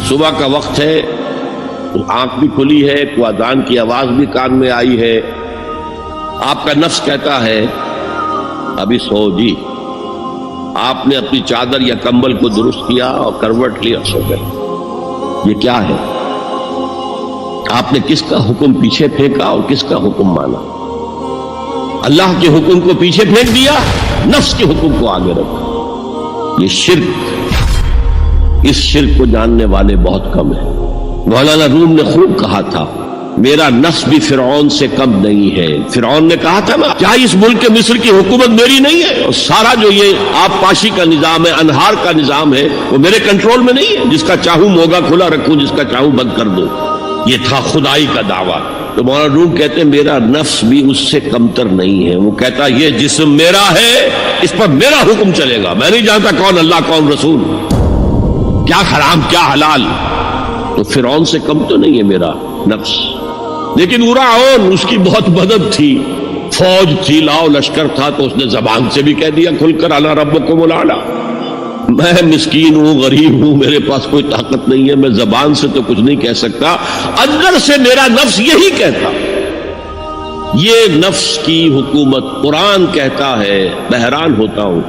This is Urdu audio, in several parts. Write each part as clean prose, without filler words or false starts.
صبح کا وقت ہے، آنکھ بھی کھلی ہے، کوئی اذان کی آواز بھی کان میں آئی ہے، آپ کا نفس کہتا ہے ابھی سو جی۔ آپ نے اپنی چادر یا کمبل کو درست کیا اور کروٹ لی اور سو گئے۔ یہ کیا ہے؟ آپ نے کس کا حکم پیچھے پھینکا اور کس کا حکم مانا؟ اللہ کے حکم کو پیچھے پھینک دیا، نفس کے حکم کو آگے رکھا۔ یہ شرک، اس شرک کو جاننے والے بہت کم ہیں۔ مولانا روم نے خوب کہا تھا میرا نفس بھی فرعون سے کم نہیں ہے۔ فرعون نے کہا تھا نا کیا اس ملک مصر کی حکومت میری نہیں ہے؟ اور سارا جو یہ آب پاشی کا نظام ہے، انہار کا نظام ہے، وہ میرے کنٹرول میں نہیں ہے؟ جس کا چاہوں موگا کھلا رکھوں، جس کا چاہوں بند کر دوں۔ یہ تھا خدائی کا دعویٰ۔ تو مولانا روم کہتے ہیں میرا نفس بھی اس سے کمتر نہیں ہے۔ وہ کہتا یہ جسم میرا ہے، اس پر میرا حکم چلے گا، میں نہیں جانتا کون اللہ کون رسول، کیا حرام کیا حلال۔ تو فرعون سے کم تو نہیں ہے میرا نفس، لیکن فرعون اس کی بہت مدد تھی، فوج تھی، لاؤ لشکر تھا، تو اس نے زبان سے بھی کہہ دیا کھل کر انا ربکم الاعلی۔ میں مسکین ہوں، غریب ہوں، میرے پاس کوئی طاقت نہیں ہے، میں زبان سے تو کچھ نہیں کہہ سکتا، اندر سے میرا نفس یہی کہتا۔ یہ نفس کی حکومت قرآن کہتا ہے۔ میں حیران ہوتا ہوں،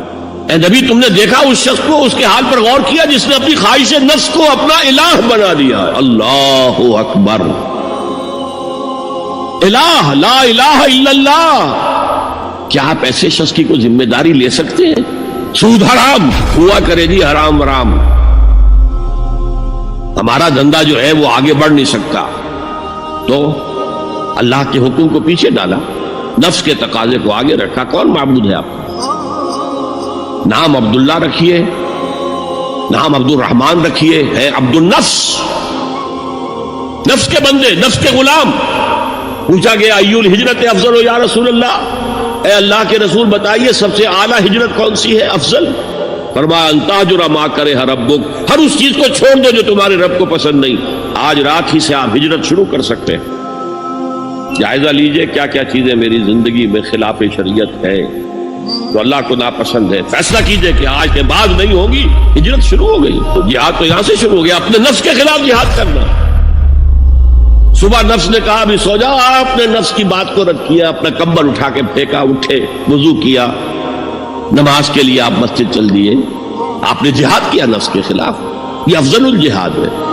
اے نبی تم نے دیکھا اس شخص کو، اس کے حال پر غور کیا جس نے اپنی خواہش نفس کو اپنا الہ بنا دیا؟ اللہ اکبر، الہ لا الہ الا اللہ۔ کیا آپ ایسے شخص کی کوئی ذمہ داری لے سکتے ہیں؟ سود حرام ہوا کرے جی، حرام ورام، ہمارا دھندا جو ہے وہ آگے بڑھ نہیں سکتا۔ تو اللہ کے حکم کو پیچھے ڈالا، نفس کے تقاضے کو آگے رکھا۔ کون معبود ہے آپ کا؟ نام عبداللہ رکھیے، نام عبد الرحمن رکھیے، ہے عبد النفس، نفس کے بندے، نفس کے غلام۔ پوچھا گیا ایو الہجرت افضل یا رسول اللہ، اے اللہ کے رسول بتائیے سب سے اعلیٰ ہجرت کون سی ہے، افضل؟ فرمایا ان تہجر ما کرہ ربک، ہر اس چیز کو چھوڑ دو جو تمہارے رب کو پسند نہیں۔ آج رات ہی سے آپ ہجرت شروع کر سکتے ہیں۔ جائزہ لیجئے کیا کیا چیزیں میری زندگی میں خلاف شریعت ہے، تو اللہ کو ناپسند ہے، فیصلہ کیجئے کہ آج کے بعد نہیں ہوگی۔ ہجرت شروع ہو گئی، تو جہاد تو یہاں سے شروع ہو گیا، اپنے نفس کے خلاف جہاد کرنا۔ صبح نفس نے کہا ابھی سو جاؤ، آپ نے نفس کی بات کو رد کیا، اپنا کمبل اٹھا کے پھینکا، اٹھے، وضو کیا، نماز کے لیے آپ مسجد چل دیے، آپ نے جہاد کیا نفس کے خلاف۔ یہ افضل الجہاد ہے۔